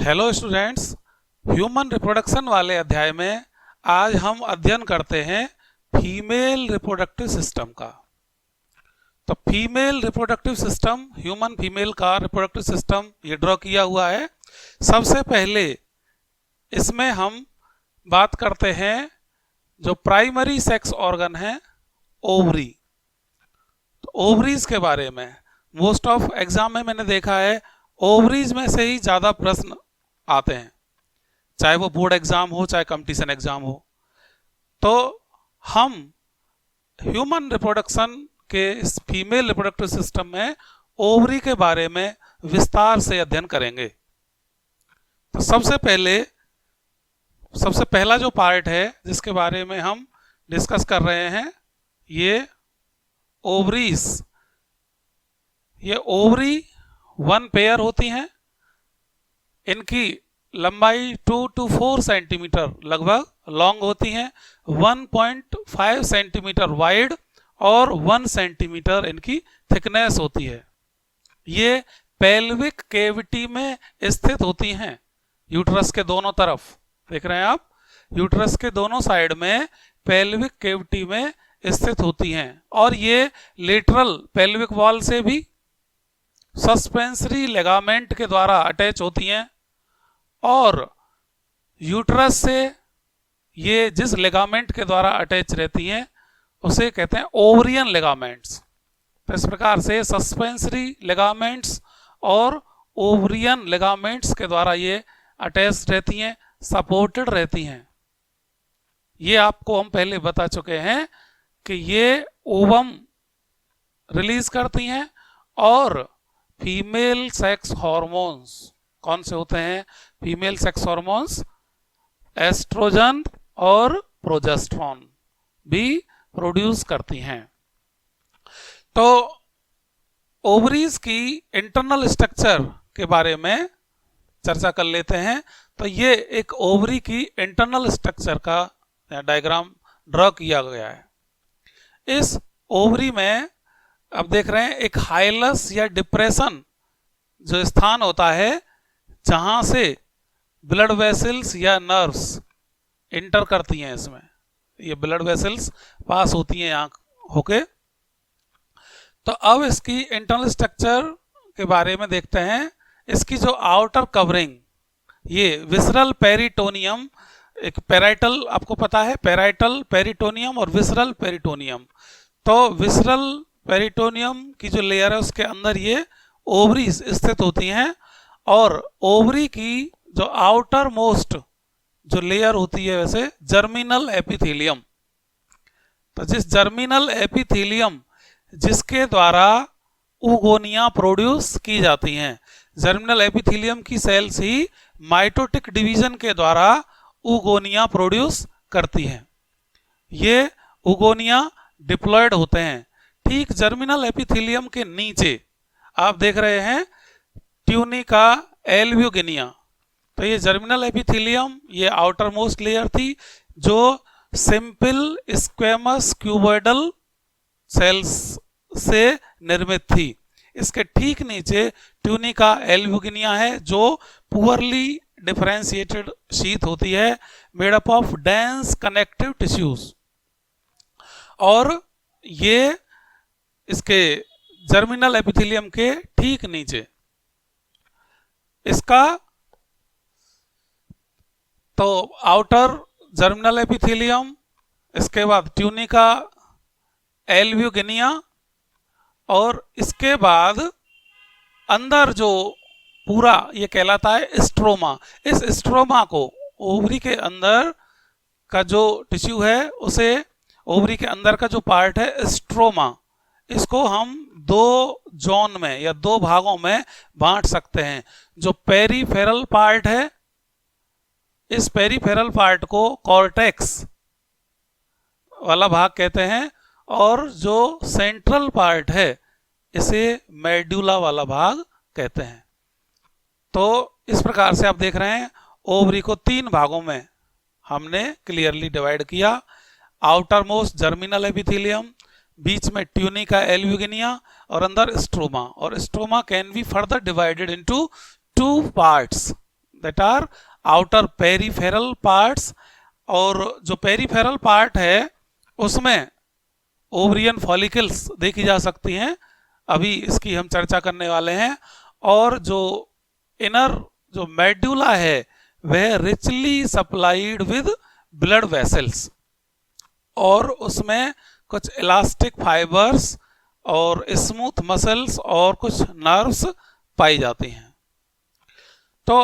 Hello students, human reproduction वाले अध्याय में आज हम अध्ययन करते हैं फीमेल रिप्रोडक्टिव सिस्टम का। तो female reproductive system, human female का रिप्रोडक्टिव सिस्टम ये ड्रॉ किया हुआ है। सबसे पहले इसमें हम बात करते हैं जो प्राइमरी सेक्स ऑर्गन है, ओवरी। तो ओवरीज के बारे में मोस्ट ऑफ एग्जाम में मैंने देखा है ओवरीज में से ही ज़्यादा प्रश्न आते हैं, चाहे वो बोर्ड एग्जाम हो चाहे कंपटीशन एग्जाम हो। तो हम ह्यूमन रिप्रोडक्शन के इस फीमेल रिप्रोडक्टिव सिस्टम में ओवरी के बारे में विस्तार से अध्ययन करेंगे। तो सबसे पहला जो पार्ट है जिसके बारे में हम डिस्कस कर रहे हैं, ये ओवरीज। ये ओवरी वन पेयर होती हैं। इनकी लंबाई 2 to 4 सेंटीमीटर लगभग लॉन्ग होती हैं, 1.5 सेंटीमीटर वाइड और 1 सेंटीमीटर इनकी थिकनेस होती है। ये पेल्विक केविटी में स्थित होती हैं, यूट्रस के दोनों तरफ। देख रहे हैं आप, यूट्रस के दोनों साइड में पेल्विक केविटी में स्थित होती हैं और ये लेटरल पेल्विक वॉल से भी सस्पेंसरी लिगामेंट के द्वारा अटैच होती हैं और यूट्रस से ये जिस लिगामेंट के द्वारा अटैच रहती हैं उसे कहते हैं ओवरियन लिगामेंट्स। तो इस प्रकार से सस्पेंसरी लिगामेंट्स और ओवरियन लिगामेंट्स के द्वारा ये अटैच रहती हैं, सपोर्टेड रहती हैं। ये आपको हम पहले बता चुके हैं कि ये ओवम रिलीज करती हैं और फीमेल सेक्स हार्मोन्स कौन से होते हैं? फीमेल सेक्स हार्मोन्स एस्ट्रोजन और प्रोजेस्टेरोन भी प्रोड्यूस करती हैं। तो ओवरीज की इंटरनल स्ट्रक्चर के बारे में चर्चा कर लेते हैं। तो ये एक ओवरी की इंटरनल स्ट्रक्चर का डायग्राम ड्रॉ किया गया है। इस ओवरी में अब देख रहे हैं एक हाइलस या डिप्रेशन जो स्थान होता है जहां से ब्लड वेसल्स या नर्व्स इंटर करती हैं। इसमें ये ब्लड वेसल्स पास होती हैं यहाँ होके। तो अब इसकी इंटरनल स्ट्रक्चर के बारे में देखते हैं। इसकी जो आउटर कवरिंग, ये विसरल पेरिटोनियम, एक पेराइटल, आपको पता है पेराइटल पेरिटोनियम और विसरल पेरिटोनियम। तो विसरल पेरिटोनियम की जो लेयर है उसके अंदर ये ओवरीज स्थित होती हैं और ओवरी की जो आउटर मोस्ट जो लेयर होती है वैसे जर्मिनल एपिथेलियम। तो जिस जर्मिनल एपिथेलियम जिसके द्वारा उगोनिया प्रोड्यूस की जाती हैं, जर्मिनल एपिथेलियम की सेल्स ही माइटोटिक डिवीजन के द्वारा उगोनिया प्रोड्यूस करती हैं। ये उगोनिया डिप्लॉयड होते हैं। ठीक जर्मिनल एपिथेलियम के नीचे आप देख रहे हैं ट्यूनिका एल्ब्यूगिनिया। तो ये जर्मिनल एपिथेलियम, ये आउटर मोस्ट लेयर थी जो सिंपल स्क्वेमस क्यूबॉइडल सेल्स से निर्मित थी। इसके ठीक नीचे ट्यूनिका एल्ब्यूगिनिया है जो पुअरली डिफरेंशिएटेड शीथ होती है, made up of dense connective tissues. और ये इसके जर्मिनल एपिथेलियम के ठीक नीचे इसका तो आउटर जर्मिनल एपिथेलियम, इसके बाद ट्यूनिका एल्ब्यूगिनिया और इसके बाद अंदर जो पूरा ये कहलाता है स्ट्रोमा। इस स्ट्रोमा को ओवरी के अंदर का जो टिश्यू है उसे, ओवरी के अंदर का जो पार्ट है स्ट्रोमा, इसको हम दो जोन में या दो भागों में बांट सकते हैं। जो पेरीफेरल पार्ट है, इस पेरीफेरल पार्ट को कॉर्टेक्स वाला भाग कहते हैं और जो सेंट्रल पार्ट है इसे मेडुला वाला भाग कहते हैं। तो इस प्रकार से आप देख रहे हैं ओवरी को 3 भागों में हमने क्लियरली डिवाइड किया। आउटर मोस्ट जर्मिनल एपिथेलियम, बीच में ट्यूनिका एल्ब्यूगिनिया और अंदर स्ट्रोमा। और stroma can be further divided into 2 parts. That are outer peripheral parts. और जो पेरिफेरल पार्ट है उसमें ओवरियन फॉलिकल्स देखी जा सकती हैं, अभी इसकी हम चर्चा करने वाले हैं। और जो इनर जो मेड्यूला है वह richly supplied with blood vessels, और उसमें कुछ इलास्टिक फाइबर्स और स्मूथ मसल्स और कुछ नर्व्स पाई जाती हैं। तो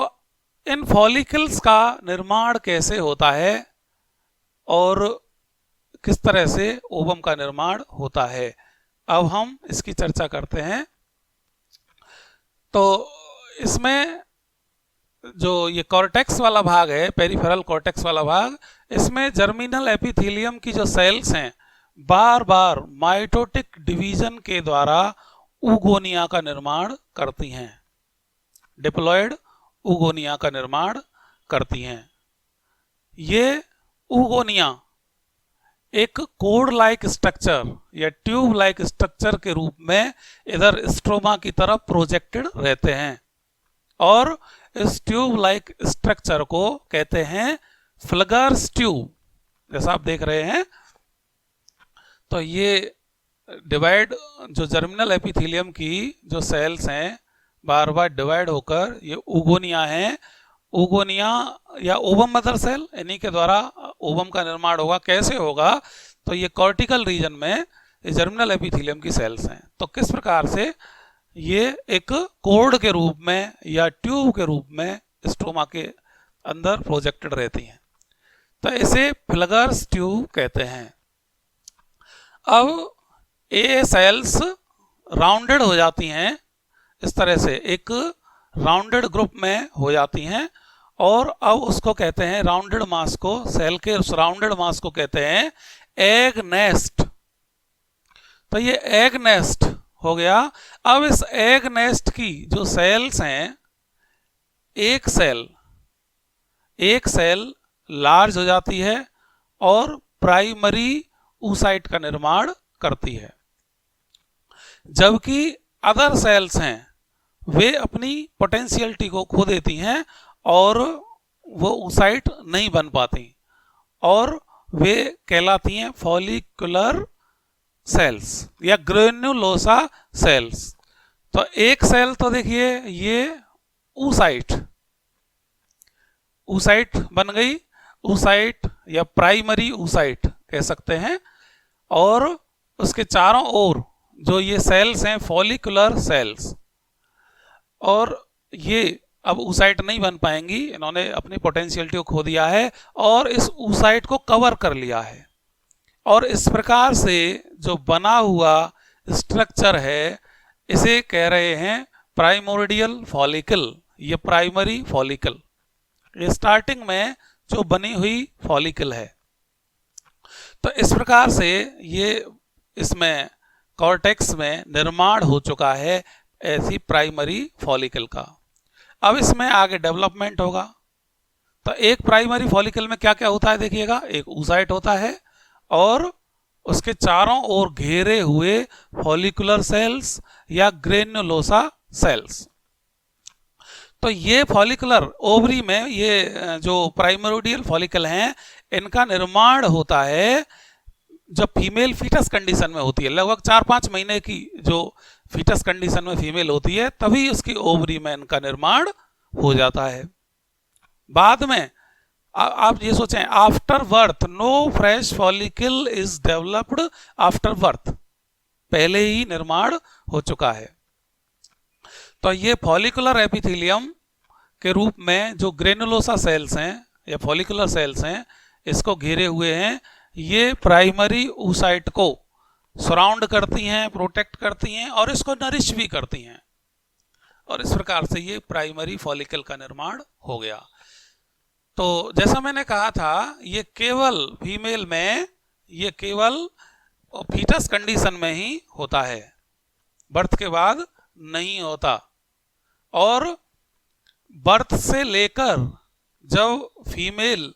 इन फॉलिकल्स का निर्माण कैसे होता है और किस तरह से ओवम का निर्माण होता है, अब हम इसकी चर्चा करते हैं। तो इसमें जो ये कॉर्टेक्स वाला भाग है, पेरिफेरल कॉर्टेक्स वाला भाग, इसमें जर्मिनल एपिथेलियम की जो सेल्स हैं बार बार माइटोटिक डिवीजन के द्वारा उगोनिया का निर्माण करती हैं, डिप्लॉयड उगोनिया का निर्माण करती हैं। ये उगोनिया एक कोड लाइक स्ट्रक्चर या ट्यूब लाइक स्ट्रक्चर के रूप में इधर स्ट्रोमा की तरफ प्रोजेक्टेड रहते हैं, और इस ट्यूब लाइक स्ट्रक्चर को कहते हैं फ्लगर्स ट्यूब, जैसा आप देख रहे हैं। तो ये डिवाइड जो जर्मिनल एपिथेलियम की जो सेल्स हैं बार बार डिवाइड होकर ये उगोनिया हैं। उगोनिया या ओवम मदर सेल, इन्हीं के द्वारा ओवम का निर्माण होगा। कैसे होगा, तो ये कॉर्टिकल रीजन में ये जर्मिनल एपिथेलियम की सेल्स हैं। तो किस प्रकार से ये एक कोड के रूप में या ट्यूब के रूप में स्ट्रोमा के अंदर प्रोजेक्टेड रहती हैं, तो इसे फ्लगर्स ट्यूब कहते हैं। अब ये सेल्स राउंडेड हो जाती हैं, इस तरह से एक राउंडेड ग्रुप में हो जाती हैं, और अब उसको कहते हैं राउंडेड मास को, सेल के उस राउंडेड मास को कहते हैं एग नेस्ट। तो ये एग नेस्ट हो गया। अब इस एग नेस्ट की जो सेल्स हैं, एक सेल लार्ज हो जाती है और प्राइमरी oocyte का निर्माण करती है, जबकि अदर सेल्स हैं वे अपनी पोटेंशियलिटी को खो देती हैं और वो oocyte नहीं बन पाती, और वे कहलाती हैं फॉलिकुलर सेल्स या ग्रेन्युलोसा सेल्स। तो एक सेल तो देखिए ये oocyte बन गई, oocyte या प्राइमरी oocyte कह सकते हैं, और उसके चारों ओर जो ये सेल्स हैं फॉलिकुलर सेल्स, और ये अब oocyte नहीं बन पाएंगी, इन्होंने अपनी पोटेंशियलिटी को खो दिया है और इस oocyte को कवर कर लिया है। और इस प्रकार से जो बना हुआ स्ट्रक्चर है इसे कह रहे हैं प्राइमोर्डियल फॉलिकल, ये प्राइमरी फॉलिकल, ये स्टार्टिंग में जो बनी हुई फॉलिकल है। तो इस प्रकार से ये इसमें कॉर्टेक्स में निर्माण हो चुका है ऐसी प्राइमरी फॉलिकल का। अब इसमें आगे डेवलपमेंट होगा। तो एक प्राइमरी फॉलिकल में क्या क्या होता है देखिएगा, एक oocyte होता है और उसके चारों ओर घेरे हुए फॉलिकुलर सेल्स या ग्रेन्युलोसा सेल्स। तो ये फॉलिकुलर ओवरी में ये जो प्राइमोर्डियल फॉलिकल हैं इनका निर्माण होता है जब फीमेल फीटस कंडीशन में होती है, लगभग 4-5 महीने की जो फीटस कंडीशन में फीमेल होती है तभी उसकी ओवरी में इनका निर्माण हो जाता है। बाद में आप ये सोचें, after birth no fresh follicle is developed after birth, पहले ही निर्माण हो चुका है। तो ये फॉलिकुलर एपिथेलियम के रूप में जो ग्रेनुलोसा सेल्स हैं या फॉलिकुलर सेल्स हैं इसको घेरे हुए हैं, ये प्राइमरी oocyte को सराउंड करती हैं, प्रोटेक्ट करती हैं और इसको नरिश भी करती हैं, और इस प्रकार से ये प्राइमरी फॉलिकल का निर्माण हो गया। तो जैसा मैंने कहा था ये केवल फीमेल में ये केवल फीटस कंडीशन में ही होता है, बर्थ के बाद नहीं होता। और बर्थ से लेकर जब फीमेल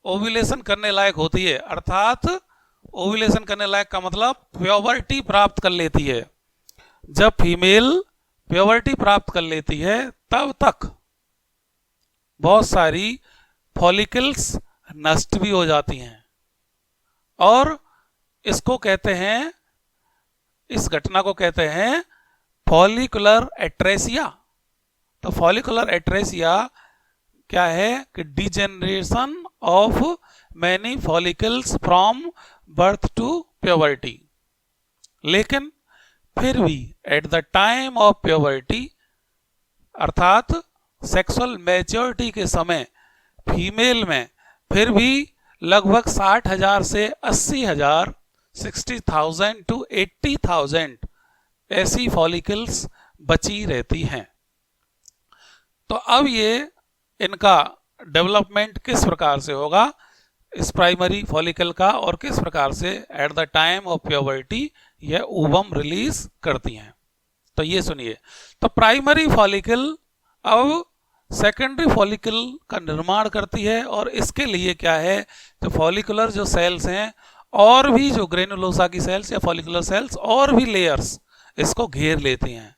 ओव्यूलेशन करने लायक होती है, अर्थात ओव्यूलेशन करने लायक का मतलब प्योबर्टी प्राप्त कर लेती है, जब फीमेल प्योबर्टी प्राप्त कर लेती है तब तक बहुत सारी फॉलिकल्स नष्ट भी हो जाती हैं, और इसको कहते हैं, इस घटना को कहते हैं फॉलिकुलर एट्रेसिया। तो फॉलिकुलर एट्रेसिया क्या है कि degeneration of many follicles from birth to puberty. लेकिन फिर भी at the time of puberty, अर्थात सेक्सुअल मैच्योरिटी के समय, फीमेल में फिर भी लगभग 60,000 से 80,000, 60,000 to 80,000 ऐसी फॉलिकल्स बची रहती हैं। तो अब ये इनका डेवलपमेंट किस प्रकार से होगा इस प्राइमरी फॉलिकल का, और किस प्रकार से eight the time of puberty यह ओवम रिलीज करती हैं। तो ये सुनिए, तो प्राइमरी फॉलिकल अब सेकेंडरी फॉलिकल का निर्माण करती है, और इसके लिए क्या है, तो फॉलिकुलर जो सेल्स हैं और भी जो ग्रेनुलोसा की सेल्स या फॉलिकुलर सेल्स और भी लेयर्स इसको घेर लेती हैं।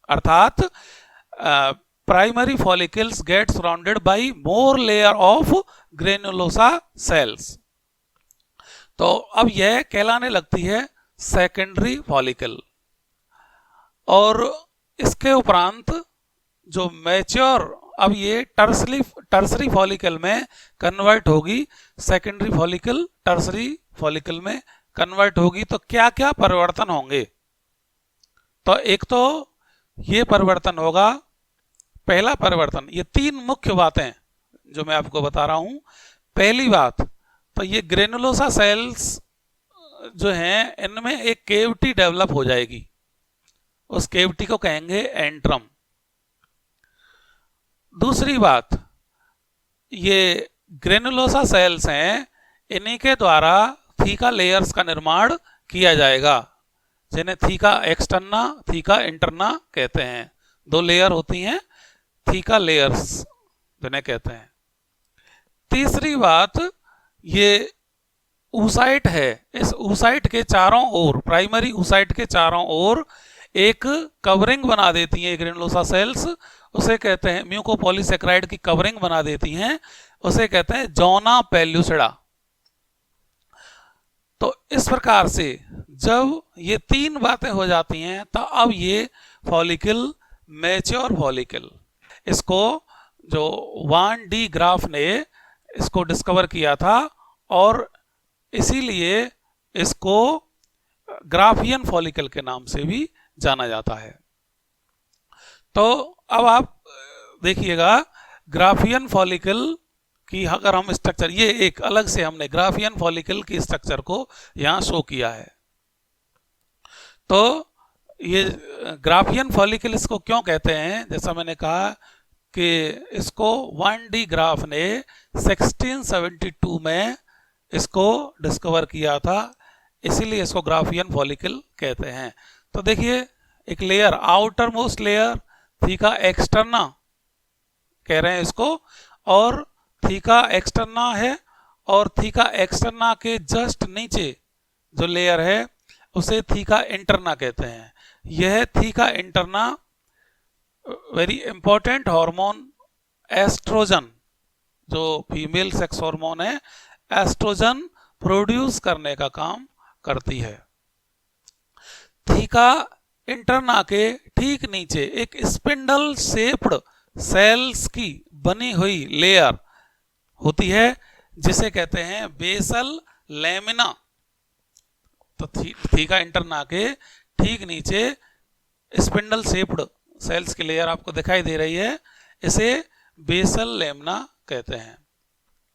अर्थात primary follicles get surrounded by more layer of granulosa cells. तो अब यह कहलाने लगती है सेकेंडरी फॉलिकल। और इसके उपरांत जो मैच्योर, अब ये टर्सरी फॉलिकल में कन्वर्ट होगी, सेकेंडरी फॉलिकल टर्सरी फॉलिकल में कन्वर्ट होगी। तो क्या क्या परिवर्तन होंगे, तो एक तो ये परिवर्तन होगा, पहला परिवर्तन, ये तीन मुख्य बातें जो मैं आपको बता रहा हूं। पहली बात तो ये ग्रेनुलोसा सेल्स जो हैं इनमें एक केविटी डेवलप हो जाएगी, उस केविटी को कहेंगे एंट्रम। दूसरी बात, ये ग्रेनुलोसा सेल्स हैं, इन्हीं के द्वारा थीका लेयर्स का निर्माण किया जाएगा, जिन्हें थीका एक्सटर्ना, थीका इंटरना कहते हैं। दो लेयर होती हैं, थीका लेयर्स जिन्हें कहते हैं। तीसरी बात, ये ऊसाइट है, इस ऊसाइट के चारों ओर, प्राइमरी ऊसाइट के चारों ओर एक कवरिंग बना देती हैं ग्रेनुलोसा सेल्स, उसे कहते हैं म्यूकोपॉलीसेक्राइड की कवरिंग बना देती हैं, उसे कहते हैं जोना पेल्यूसिडा। तो इस प्रकार से जब ये तीन बातें हो जाती हैं तो अब ये फॉलिकल मैच्योर फॉलिकल, इसको जो वान डी ग्राफ ने इसको डिस्कवर किया था, और इसीलिए इसको ग्राफियन फॉलिकल के नाम से भी जाना जाता है। तो अब आप देखिएगा ग्राफियन फॉलिकल की अगर हम स्ट्रक्चर, ये एक अलग से हमने ग्राफियन फॉलिकल की स्ट्रक्चर को यहां शो किया है। तो ये ग्राफियन फॉलिकल इसको क्यों कहते हैं, जैसा मैंने कहा कि इसको वान डी ग्राफ ने 1672 में इसको डिस्कवर किया था, इसीलिए इसको ग्राफियन फॉलिकल कहते हैं। तो देखिए एक layer, outer most layer theca externa कह रहे हैं इसको, और थीका एक्सटर्ना है, और थीका एक्सटर्ना के जस्ट नीचे जो लेयर है उसे थीका इंटरना कहते हैं। यह theca interna very important hormone estrogen, जो फीमेल सेक्स हार्मोन है, एस्ट्रोजन प्रोड्यूस करने का काम करती है। थीका इंटरना के ठीक नीचे एक स्पिंडल शेप्ड सेल्स की बनी हुई लेयर होती है, जिसे कहते हैं बेसल लैमिना। तो थीका इंटरना के ठीक नीचे स्पिंडल शेप्ड सेल्स की लेयर आपको दिखाई दे रही है, इसे बेसल लैमिना कहते हैं।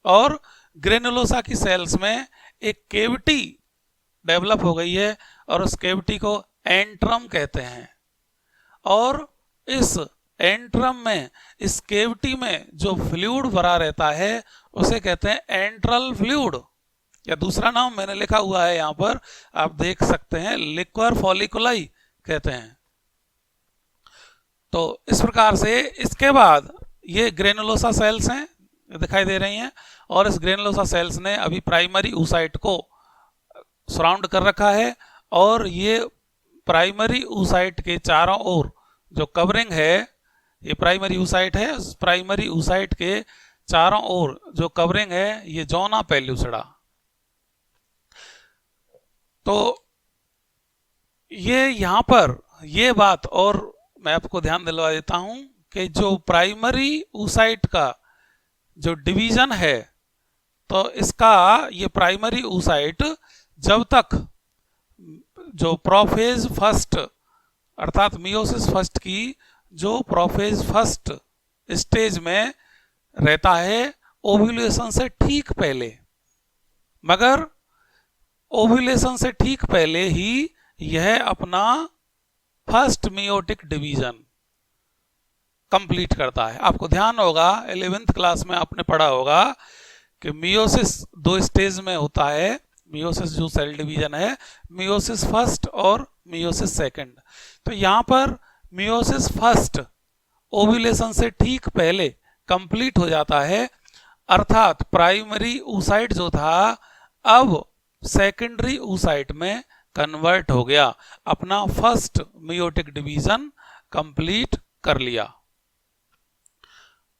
और ग्रेनुलोसा की सेल्स में एक केविटी डेवलप हो गई है, और उस केविटी को एंट्रम कहते हैं। और इस एंट्रम में, इस केविटी में जो फ्लूइड भरा रहता है उसे कहते हैं एंट्रल फ्लूइड, या दूसरा नाम मैंने लिखा हुआ है यहां पर, आप देख सकते हैं, लिक्वर फॉलिकुलाई कहते हैं। तो इस प्रकार से इसके बाद ये ग्रेनुलोसा सेल्स हैं, दिखाई दे रही हैं, और इस ग्रेनुलोसा सेल्स ने अभी प्राइमरी ऊसाइट को सराउंड कर रखा है, और ये प्राइमरी ऊसाइट के चारों ओर जो कवरिंग है ये प्राइमरी oocyte है, उस प्राइमरी oocyte के चारों ओर जो कवरिंग है ये जोना पेल्यूसिडा। तो ये यहाँ पर ये बात और मैं आपको ध्यान दिलवा देता हूं कि जो प्राइमरी oocyte का जो डिवीजन है, तो इसका ये प्राइमरी oocyte जब तक जो प्रोफेज फर्स्ट अर्थात मियोसिस फर्स्ट की जो प्रोफेज फर्स्ट स्टेज में रहता है ओव्यूलेशन से ठीक पहले, मगर ओव्यूलेशन से ठीक पहले ही यह अपना फर्स्ट मियोटिक डिवीजन कंप्लीट करता है। आपको ध्यान होगा 11th क्लास में आपने पढ़ा होगा कि मियोसिस दो स्टेज में होता है। मियोसिस जो सेल डिवीजन है, मियोसिस फर्स्ट और मियोसिस सेकंड। तो यहाँ पर मियोसिस फर्स्ट ओव्यूलेशन से ठीक पहले कंप्लीट हो जाता है, अर्थात प्राइमरी oocyte जो था अब सेकेंडरी oocyte में कन्वर्ट हो गया, अपना फर्स्ट मियोटिक डिवीजन कंप्लीट कर लिया।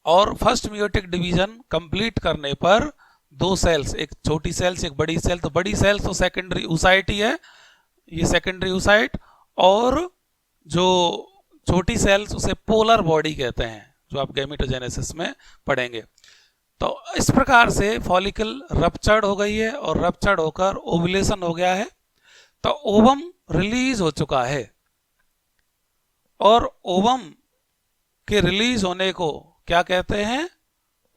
और फर्स्ट मियोटिक डिवीजन कंप्लीट करने पर दो सेल्स, एक छोटी सेल्स एक बड़ी सेल, तो बड़ी सेल्स तो सेकेंडरी oocyte ही है, ये सेकेंडरी oocyte, और जो छोटी सेल्स उसे पोलर बॉडी कहते हैं, जो आप गैमेटोजेनेसिस में पढ़ेंगे। तो इस प्रकार से फॉलिकल रप्चर्ड हो गई है और रप्चर्ड होकर ओव्यूलेशन हो गया है, तो ओवम रिलीज हो चुका है। और ओवम के रिलीज होने को क्या कहते हैं?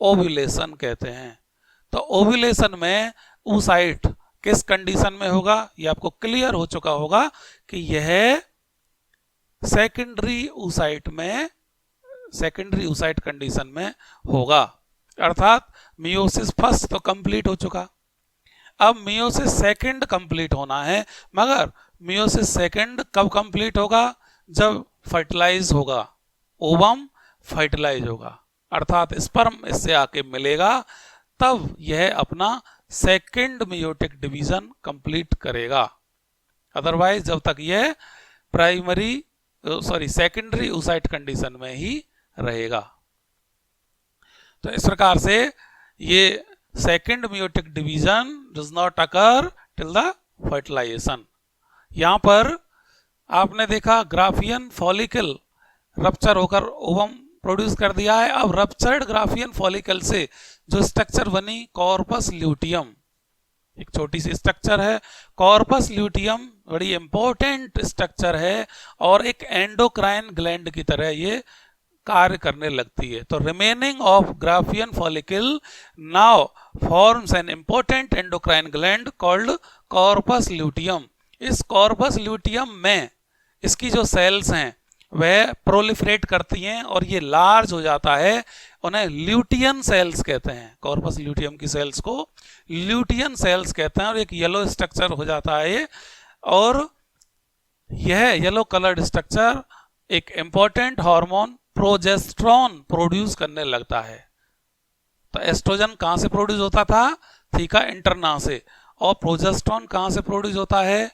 ओव्यूलेशन कहते हैं। तो ओव्यूलेशन में oocyte किस कंडीशन में होगा, ये आपको क्लियर हो चुका होगा कि यह सेकेंडरी oocyte कंडीशन में होगा, अर्थात मियोसिस फर्स्ट तो कंप्लीट हो चुका, अब मियोसिस सेकंड कंप्लीट होना है। मगर मियोसिस सेकंड कब कंप्लीट होगा? जब फर्टिलाइज होगा, ओवम फर्टिलाइज होगा, अर्थात स्पर्म इससे आके मिलेगा, तब यह अपना सेकंड मियोटिक डिवीजन कंप्लीट करेगा। अदरवाइज जब तक यह सेकेंडरी oocyte कंडीशन में ही रहेगा। तो इस प्रकार से ये second meiotic division does not occur till the fertilization. यहां पर आपने देखा ग्राफियन फॉलिकल रप्चर होकर ओवम प्रोड्यूस कर दिया है। अब रप्चर्ड ग्राफियन फॉलिकल से जो स्ट्रक्चर बनी कॉर्पस ल्यूटियम, एक छोटी सी स्ट्रक्चर है। कॉर्पस ल्यूटियम बड़ी इंपॉर्टेंट स्ट्रक्चर है और एक एंडोक्राइन ग्लैंड की तरह ये कार्य करने लगती है। तो remaining of Graafian follicle now forms an important endocrine gland called corpus luteum. इस कॉर्पस ल्यूटियम में इसकी जो सेल्स हैं वह प्रोलिफरेट करती हैं और ये लार्ज हो जाता है, उन्हें ल्यूटियन सेल्स कहते हैं। कॉर्पस ल्यूटियम की सेल्स को ल्यूटियन सेल्स कहते हैं और एक येलो स्ट्रक्चर हो जाता है ये, और यह येलो कलर्ड स्ट्रक्चर एक इंपॉर्टेंट हार्मोन प्रोजेस्टेरोन प्रोड्यूस करने लगता है। तो एस्ट्रोजन कहां से प्रोड्यूस होता था? थीका इंटरना से। और प्रोजेस्टेरोन कहां से प्रोड्यूस होता है?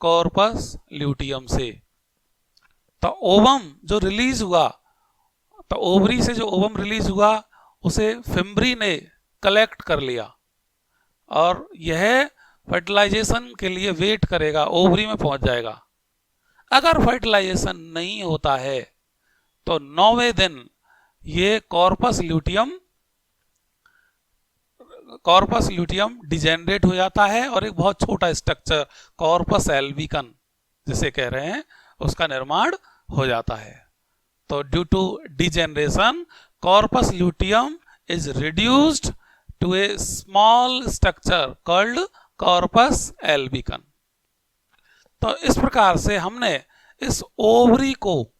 कॉर्पस ल्यूटियम से। तो ओवम जो रिलीज हुआ, तो ओवरी से जो ओवम रिलीज हुआ उसे फिम्बरी ने कलेक्ट कर लिया और यह फर्टिलाइजेशन के लिए वेट करेगा, ओवरी में पहुंच जाएगा। अगर फर्टिलाइजेशन नहीं होता है तो 9वें दिन ये कॉर्पस ल्यूटियम डिजेनरेट हो जाता है और एक बहुत छोटा स्ट्रक्चर कॉर्पस एल्बिकन जिसे कह रहे हैं उसका निर्माण हो जाता है। तो due to degeneration corpus luteum is reduced to a small structure called corpus albicans. तो इस प्रकार से हमने इस ओवरी को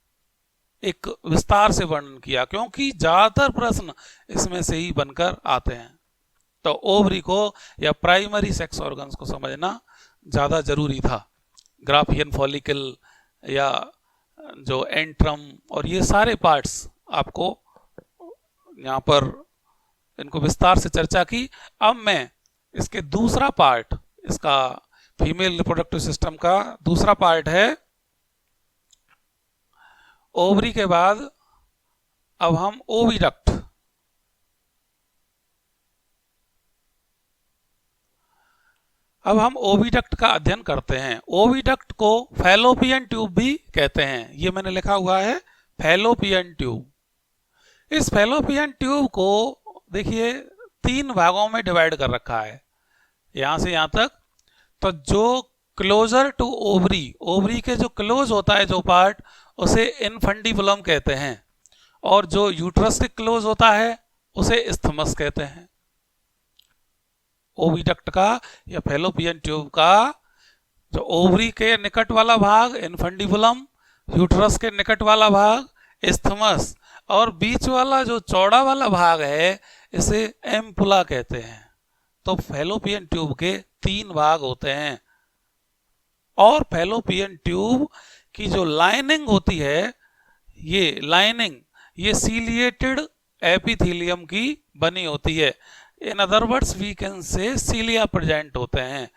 एक विस्तार से वर्णन किया, क्योंकि ज्यादातर प्रश्न इसमें से ही बनकर आते हैं। तो ओवरी को या प्राइमरी सेक्स ऑर्गन्स को समझना ज्यादा जरूरी था। ग्राफियन फॉलिकल या जो एंट्रम और ये सारे पार्ट्स आपको यहाँ पर इनको विस्तार से चर्चा की। अब मैं इसके दूसरा पार्ट, इसका फीमेल रिप्रोडक्टिव सिस्टम का दूसरा पार्ट है, ओवरी के बाद अब हम ओविडक्ट, अब हम ओविडक्ट का अध्ययन करते हैं। ओविडक्ट को फैलोपियन ट्यूब भी कहते हैं। ये मैंने लिखा हुआ है फैलोपियन ट्यूब। इस फैलोपियन ट्यूब को देखिए 3 भागों में डिवाइड कर रखा है, यहां से यहां तक। तो जो क्लोजर टू ओवरी, ओवरी के जो क्लोज होता है जो पार्ट, उसे इनफंडिबुलम कहते हैं, और जो यूट्रस के क्लोज होता है उसे इस्थमस कहते हैं। ओविडक्ट का या फैलोपियन ट्यूब का जो ओवरी के निकट वाला भाग इनफंडिबुलम, यूट्रस के निकट वाला भाग इस्थमस, और बीच वाला जो चौड़ा वाला भाग है इसे एम्पुला कहते हैं। तो फैलोपियन ट्यूब के 3 भाग होते हैं, और फैलोपियन ट्यूब की जो लाइनिंग होती है, ये लाइनिंग ये सीलिएटेड एपिथेलियम की बनी होती है। In other words we can say cilia present होते हैं,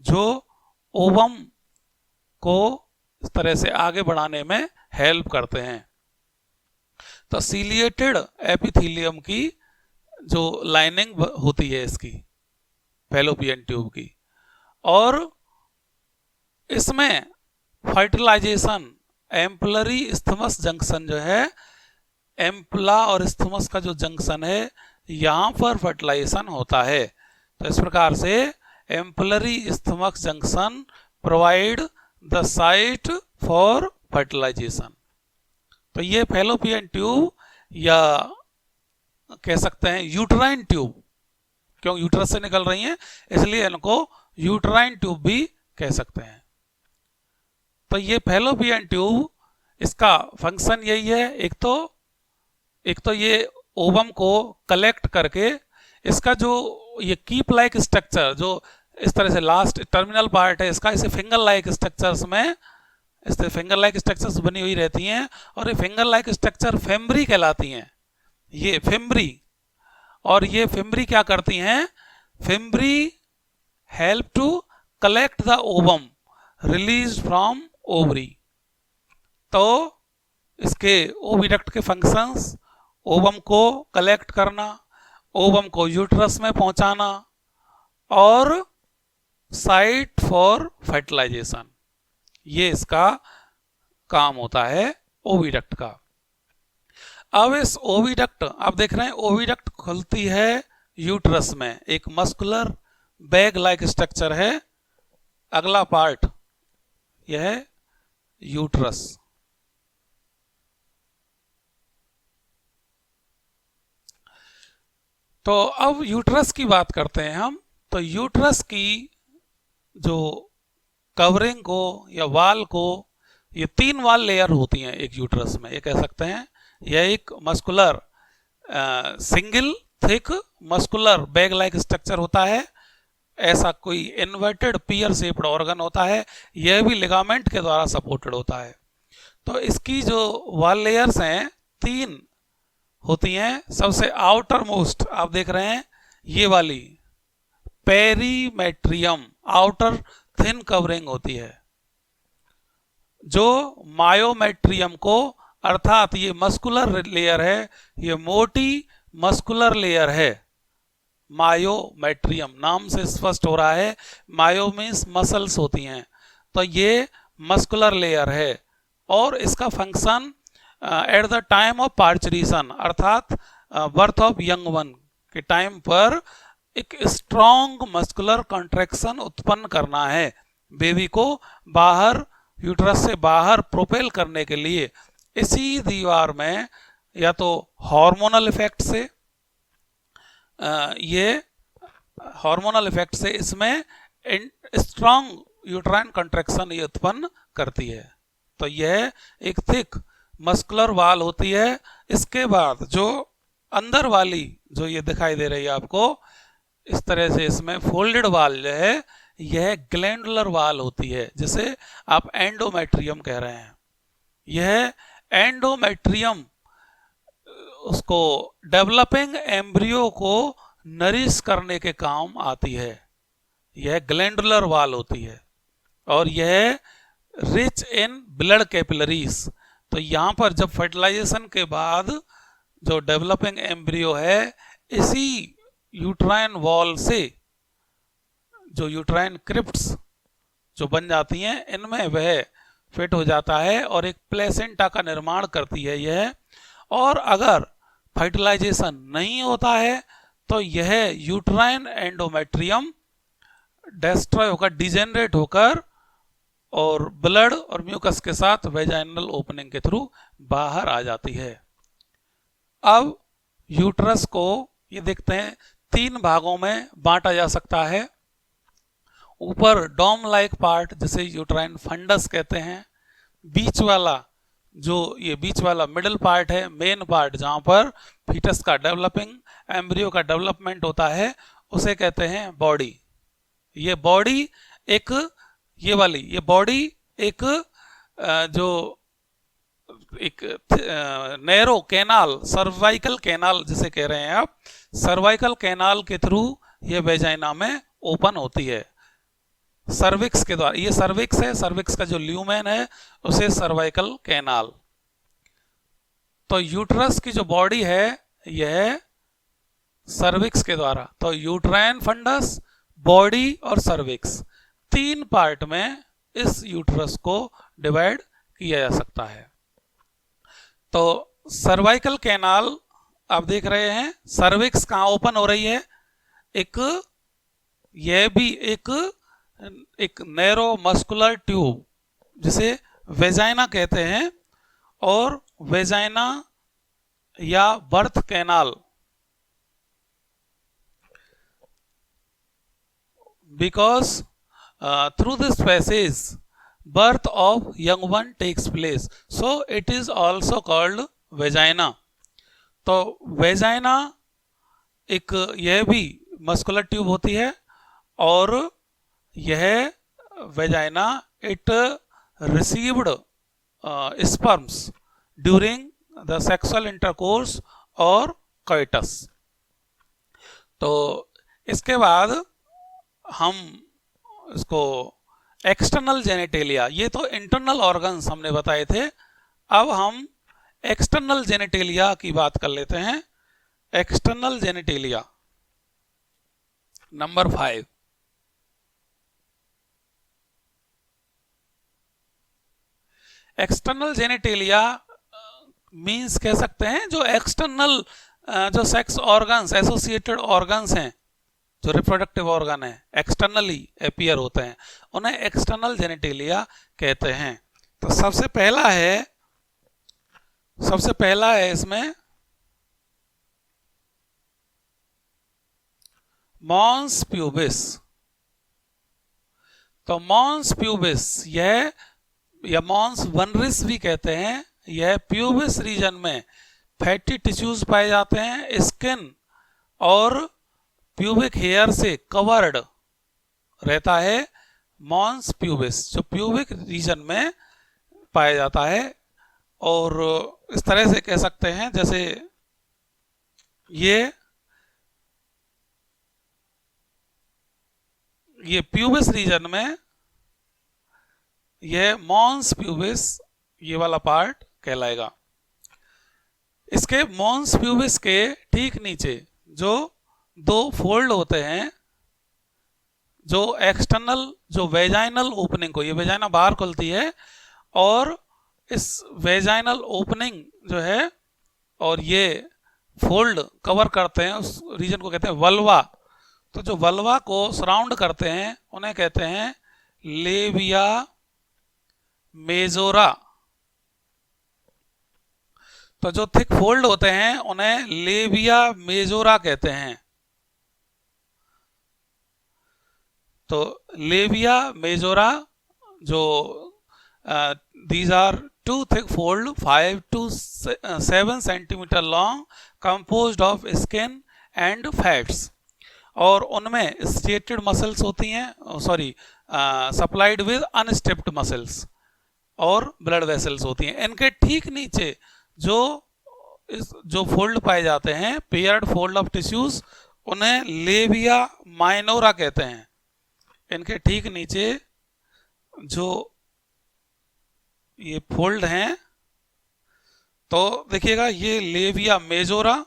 जो ओवम को इस तरह से आगे बढ़ाने में हेल्प करते हैं। तो सीलिएटेड एपिथेलियम की जो लाइनिंग होती है इसकी फैलोपियन ट्यूब की, और इसमें फर्टिलाइजेशन एम्पुलरी इस्थमस जंक्शन जो है, एम्पुला और इस्थमस का जो जंक्शन है यहाँ पर फर्टिलाइजेशन होता है। तो इस प्रकार से ampullary isthmus junction provide the site for fertilisation. तो ये फैलोपियन ट्यूब, या कह सकते हैं यूट्राइन ट्यूब, क्योंकि यूट्रस से निकल रही हैं इसलिए इनको यूट्राइन ट्यूब भी कह सकते हैं। तो ये फैलोपियन ट्यूब, इसका फंक्शन यही है, एक तो ये ओवम को कलेक्ट करके इसका जो ये कीप लाइक स्ट्रक्चर, जो इस तरह से लास्ट टर्मिनल पार्ट है इसका, इसे फिंगर लाइक स्ट्रक्चर्स में, इससे फिंगर लाइक स्ट्रक्चर्स बनी हुई रहती हैं, और ये फिंगर लाइक स्ट्रक्चर फेम्ब्री कहलाती हैं। ये फेम्ब्री, और ये फेम्ब्री क्या करती हैं, fimbriae help to collect the ovum release from ovary. तो इसके ओविडक्ट के फंक्शंस, ओवम को कलेक्ट करना, ओवम को यूट्रस में पहुंचाना, और साइट फॉर फर्टिलाइजेशन, ये इसका काम होता है ओविडक्ट का। अब इस ओविडक्ट, आप देख रहे हैं ओविडक्ट खुलती है यूट्रस में, एक मस्कुलर बैग लाइक स्ट्रक्चर है। अगला पार्ट यह है यूट्रस। तो अब यूट्रस की बात करते हैं हम। तो यूट्रस की जो कवरिंग को या वाल को, ये 3 वाल लेयर होती हैं एक यूट्रस में, ये कह सकते हैं। यह एक muscular single thick muscular bag like structure होता है, ऐसा कोई इन्वर्टेड पियर शेप्ड ऑर्गन होता है, यह भी लिगामेंट के द्वारा सपोर्टेड होता है। तो इसकी जो वाल लेयर्स हैं 3 होती हैं। सबसे आउटर मोस्ट आप देख रहे हैं ये वाली पेरीमेट्रियम, आउटर थिन कवरिंग होती है, जो मायोमेट्रियम को, अर्थात ये मस्कुलर लेयर है, ये मोटी मस्कुलर लेयर है। मायोमेट्रियम नाम से स्पष्ट हो रहा है, मायो मीन्स मसल्स होती हैं, तो ये मस्कुलर लेयर है। और इसका function at the time of parturition, अर्थात बर्थ ऑफ यंग वन के टाइम पर एक स्ट्रॉन्ग मस्कुलर कॉन्ट्रैक्शन उत्पन्न करना है, बेबी को बाहर, यूट्रस से बाहर प्रोपेल करने के लिए। इसी दीवार में या तो हार्मोनल इफेक्ट से, ये हार्मोनल इफेक्ट से इसमें स्ट्रॉन्ग यूट्राइन कॉन्ट्रैक्शन ये उत्पन्न करती है। तो यह एक थिक मस्कुलर वाल होती है। इसके बाद जो अंदर वाली जो ये दिखाई दे रही है आपको, इस तरह से इसमें फोल्डेड वाल जो है, यह ग्लैंडुलर वाल होती है, जिसे आप एंडोमेट्रियम कह रहे हैं। यह एंडोमेट्रियम उसको डेवलपिंग एम्ब्रियो को नरिश करने के काम आती है। यह ग्लैंडुलर वाल होती है, और यह रिच इन ब्लड कैपिलरीज। तो यहाँ पर जब फर्टिलाइजेशन के बाद जो डेवलपिंग एम्ब्रियो है इसी यूट्राइन वॉल से जो यूट्राइन क्रिप्ट्स जो बन जाती हैं इनमें वह फिट हो जाता है और एक प्लेसेंटा का निर्माण करती है यह। और अगर फर्टिलाइजेशन नहीं होता है तो यह यूट्राइन एंडोमेट्रियम डिस्ट्रॉय होकर, डिजेनरेट होकर और ब्लड और म्यूकस के साथ वेजाइनल ओपनिंग के थ्रू बाहर आ जाती है। अब यूट्रस को ये देखते हैं 3 भागों में बांटा जा सकता है। ऊपर डोम लाइक पार्ट जिसे यूट्राइन फंडस कहते हैं, बीच वाला जो ये बीच वाला मिडिल पार्ट है, मेन पार्ट जहां पर फीटस का डेवलपिंग एम्ब्रियो का डेवलपमेंट होता है उसे कहते हैं बॉडी। ये बॉडी एक ये बॉडी एक जो एक नैरो कैनाल, सर्वाइकल कैनाल जिसे कह रहे हैं आप, सर्वाइकल कैनाल के थ्रू ये वेजाइना में ओपन होती है सर्विक्स के द्वारा। ये सर्विक्स है, सर्विक्स का जो ल्यूमेन है उसे सर्वाइकल कैनाल। तो यूट्रस की जो बॉडी है यह सर्विक्स के द्वारा, तो यूट्राइन फंडस, बॉडी और सर्विक्स 3 पार्ट में इस यूट्रस को डिवाइड किया जा सकता है। तो सर्वाइकल कैनाल आप देख रहे हैं, सर्विक्स कहाँ ओपन हो रही है, यह भी एक नैरो मस्कुलर ट्यूब जिसे वेजाइना कहते हैं, और वेजाइना या birth canal, because through this passage birth of young one takes place, so it is also called vagina। तो वेजाइना एक यह भी मस्कुलर ट्यूब होती है और यह vagina it received sperms during the sexual intercourse और कोइटस। तो इसके बाद हम इसको एक्सटर्नल जेनेटेलिया, ये तो इंटरनल ऑर्गन्स हमने बताए थे, अब हम एक्सटर्नल जेनेटेलिया की बात कर लेते हैं। External genitalia number 5। External genitalia means कह सकते हैं जो एक्सटर्नल जो सेक्स ऑर्गन्स, एसोसिएटेड ऑर्गन्स हैं, जो रिप्रोडक्टिव ऑर्गन है एक्सटर्नली अपीयर होते हैं, उन्हें एक्सटर्नल जेनेटेलिया कहते हैं। तो सबसे पहला है इसमें मॉन्स प्यूबिस। तो मॉन्स प्यूबिस या मॉन्स वनरिस भी कहते हैं, यह प्यूबिस रीजन में फैटी टिश्यूज पाए जाते हैं, स्किन और प्यूबिक हेयर से कवर्ड रहता है मॉन्स प्यूबिस, जो प्यूबिक रीजन में पाया जाता है। और इस तरह से कह सकते हैं जैसे ये प्यूबिस रीजन में यह मॉन्स प्यूबिस ये वाला पार्ट कहलाएगा। इसके मॉन्स प्यूबिस के ठीक नीचे जो 2 फोल्ड होते हैं, जो एक्सटर्नल जो वेजाइनल ओपनिंग को, ये वेजाइना बाहर खुलती है और इस वेजाइनल ओपनिंग जो है और ये फोल्ड कवर करते हैं उस रीजन को कहते हैं वल्वा। तो जो वल्वा को सराउंड करते हैं उन्हें कहते हैं लेबिया मेजोरा। तो जो थिक फोल्ड होते हैं उन्हें लेबिया मेजोरा कहते हैं। तो लेबिया मेजोरा जो these are 2 thick fold 5 to 7 centimeter long composed of skin and fats, और उनमें स्टेटेड मसल्स होती हैं, सप्लाइड विद अनस्टेप्ड मसल्स और ब्लड वेसल्स होती हैं। इनके ठीक नीचे जो फोल्ड पाए जाते हैं, पेयर्ड फोल्ड ऑफ टिश्यूज, उन्हें लेबिया माइनोरा कहते हैं। इनके ठीक नीचे जो ये फोल्ड हैं तो देखिएगा ये लेविया मेजोरा,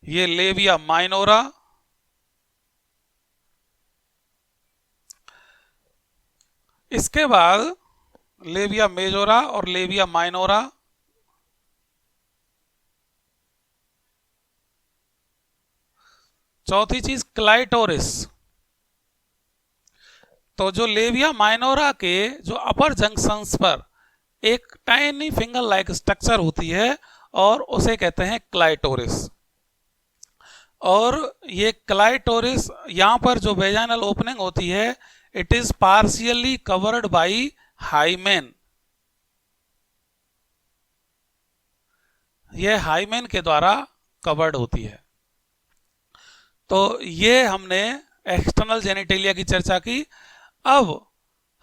ये लेविया माइनोरा, इसके बाद लेविया मेजोरा और लेविया माइनोरा, चौथी चीज क्लाइटोरिस। तो जो लेविया माइनोरा के जो अपर जंक्शंस पर एक टाइनी फिंगर लाइक स्ट्रक्चर होती है और उसे कहते हैं क्लाइटोरिस। और ये क्लाइटोरिस यहाँ पर जो वेजाइनल ओपनिंग होती है it is partially covered by hymen. यह हाइमेन के द्वारा कवर्ड होती है। तो ये हमने एक्सटर्नल जेनिटेलिया की चर्चा की। अब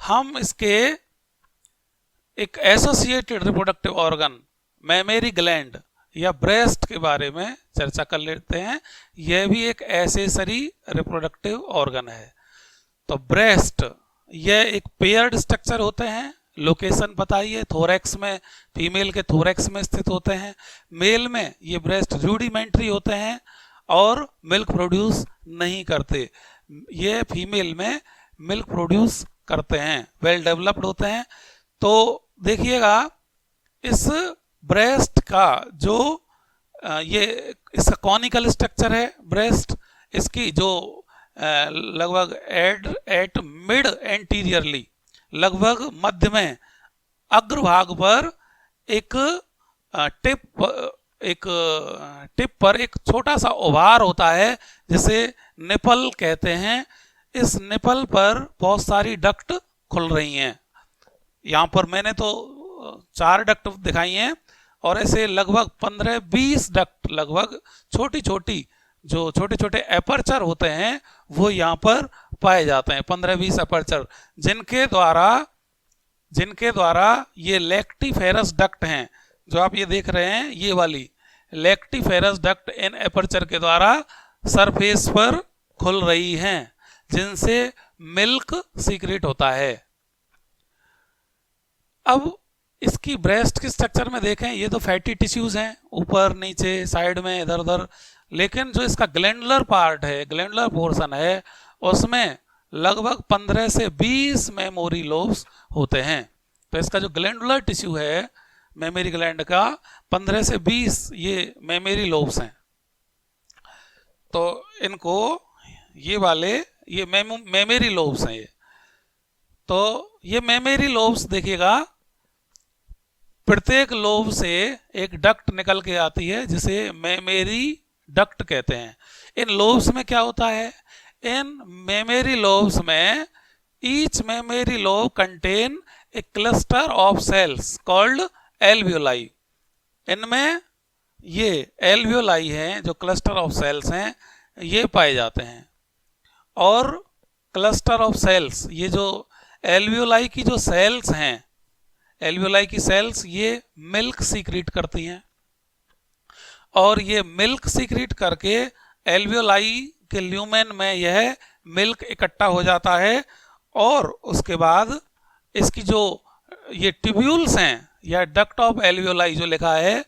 हम इसके एक associated reproductive organ mammary gland या ब्रेस्ट के बारे में चर्चा कर लेते हैं। यह भी एक एसेसरी रिप्रोडक्टिव ऑर्गन है। तो ब्रेस्ट यह एक पेयर्ड स्ट्रक्चर होते हैं। लोकेशन बताइए, थोरैक्स में, फीमेल के थोरैक्स में स्थित होते हैं। मेल में ये ब्रेस्ट रूडिमेंट्री होते हैं और मिल्क प्रोड्यूस नहीं करते। ये फीमेल में मिल्क प्रोड्यूस करते हैं, वेल डेवलप्ड होते हैं। तो देखिएगा इस ब्रेस्ट का जो ये इसका कॉनिकल स्ट्रक्चर है ब्रेस्ट, इसकी जो लगभग एट मिड एंटीरियरली, लगभग मध्य में अग्रभाग पर एक टिप पर एक छोटा सा ओभार होता है जिसे निपल कहते हैं। इस निपल पर बहुत सारी डक्ट खुल रही हैं। यहाँ पर मैंने तो 4 डक्ट दिखाई हैं और ऐसे लगभग 15-20 डक्ट, लगभग छोटी छोटी जो छोटे छोटे एपर्चर होते हैं वो यहाँ पर पाए जाते हैं। 15-20 एपर्चर जिनके द्वारा ये लैक्टिफेरस डक्ट हैं, जो आप ये देख रहे हैं, ये वाली लैक्टिफेरस डक्ट इन एपर्चर के द्वारा सरफेस पर खुल रही हैं, जिनसे मिल्क सीक्रेट होता है। अब इसकी ब्रेस्ट के स्ट्रक्चर में देखें, ये तो फैटी टिश्यूज हैं ऊपर नीचे साइड में इधर उधर, लेकिन जो इसका ग्लैंडुलर पार्ट है, ग्लैंडुलर पोर्शन है, उसमें लगभग 15 से 20 मेमोरी लोब्स होते हैं। तो इसका जो ग्लैंडुलर टिश्यू है मेमोरी ग्लैंड का, 15 से 20 ये मेमोरी लोब्स हैं। तो इनको ये वाले ये मेमोरी लोब्स हैं। ये तो ये मेमोरी लोब्स देखिएगा, प्रत्येक लोब से एक डक्ट निकल के आती है जिसे मेमोरी डक्ट कहते हैं। इन लोब्स में क्या होता है, इन मेमोरी लोब्स में each memory lobe contain a cluster of cells called alveoli. इनमें ये एल्वियोलाई हैं, जो क्लस्टर ऑफ सेल्स हैं, ये पाए जाते हैं। और क्लस्टर ऑफ सेल्स, ये जो एल्वियोलाई की जो सेल्स हैं, एल्वियोलाई की सेल्स ये मिल्क सीक्रेट करती हैं और ये मिल्क सीक्रेट करके एल्वियोलाई के ल्यूमेन में यह मिल्क इकट्ठा हो जाता है। और उसके बाद इसकी जो ये ट्यूब्यूल्स हैं या डक्ट ऑफ एल्वियोलाई जो लिखा है,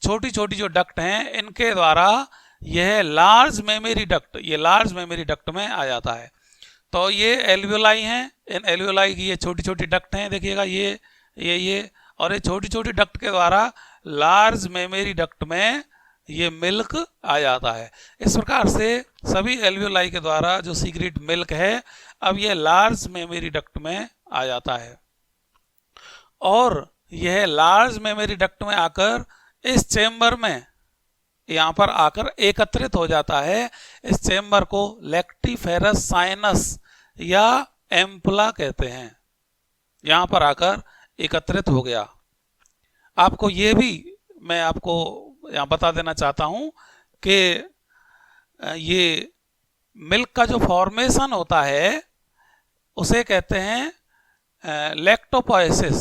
छोटी छोटी जो डक्ट हैं, इनके द्वारा यह लार्ज मेमोरी डक्ट, ये लार्ज मेमोरी डक्ट में आ जाता है। तो ये एल्वियोलाई हैं, इन एल्वियोलाई की ये छोटी छोटी डक्ट हैं, देखिएगा ये और ये छोटी छोटी डक्ट के द्वारा लार्ज मेमोरी डक्ट में ये मिल्क आ जाता है। इस प्रकार से सभी एल्वियोलाई के द्वारा जो सीक्रेट मिल्क है अब ये लार्ज मेमोरी डक्ट में आ जाता है और यह लार्ज मेमोरी डक्ट में आकर इस चेम्बर में यहाँ पर आकर एकत्रित हो जाता है। इस चेम्बर को लैक्टिफेरस साइनस या एम्पुला कहते हैं। यहाँ पर आकर एकत्रित हो गया। आपको ये भी मैं आपको यहाँ बता देना चाहता हूँ कि ये मिल्क का जो फॉर्मेशन होता है उसे कहते हैं लैक्टोपोएसिस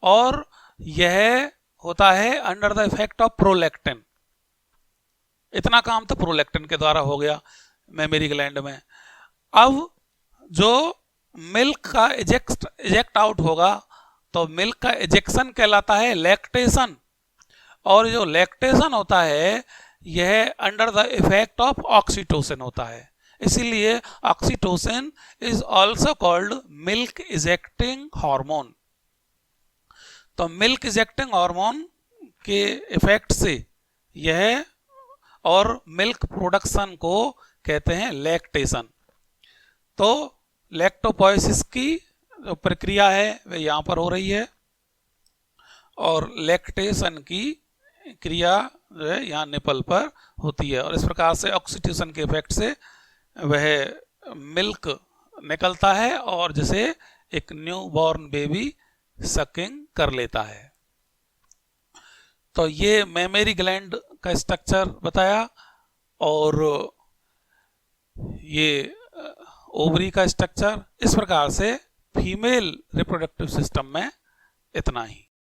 और यह होता है under the effect of prolactin. इतना काम तो प्रोलैक्टिन के द्वारा हो गया मेमोरी ग्लैंड में। अब जो मिल्क का इजेक्ट आउट होगा तो मिल्क का इजेक्शन कहलाता है लैक्टेशन। और जो लैक्टेशन होता है यह under the effect of oxytocin होता है, इसीलिए oxytocin is also called milk ejecting hormone. तो मिल्क इजेक्टिंग हार्मोन के इफेक्ट से यह और मिल्क प्रोडक्शन को कहते हैं लैक्टेशन। तो लैक्टोपोइसिस की जो प्रक्रिया है वह यहाँ पर हो रही है और लैक्टेशन की क्रिया जो है यहाँ निपल पर होती है, और इस प्रकार से ऑक्सीटोसिन के इफेक्ट से वह मिल्क निकलता है और जिसे एक न्यू बॉर्न बेबी सकिंग कर लेता है। तो ये मेमरी ग्लैंड का स्ट्रक्चर बताया और ये ओवरी का स्ट्रक्चर। इस प्रकार से फीमेल रिप्रोडक्टिव सिस्टम में इतना ही।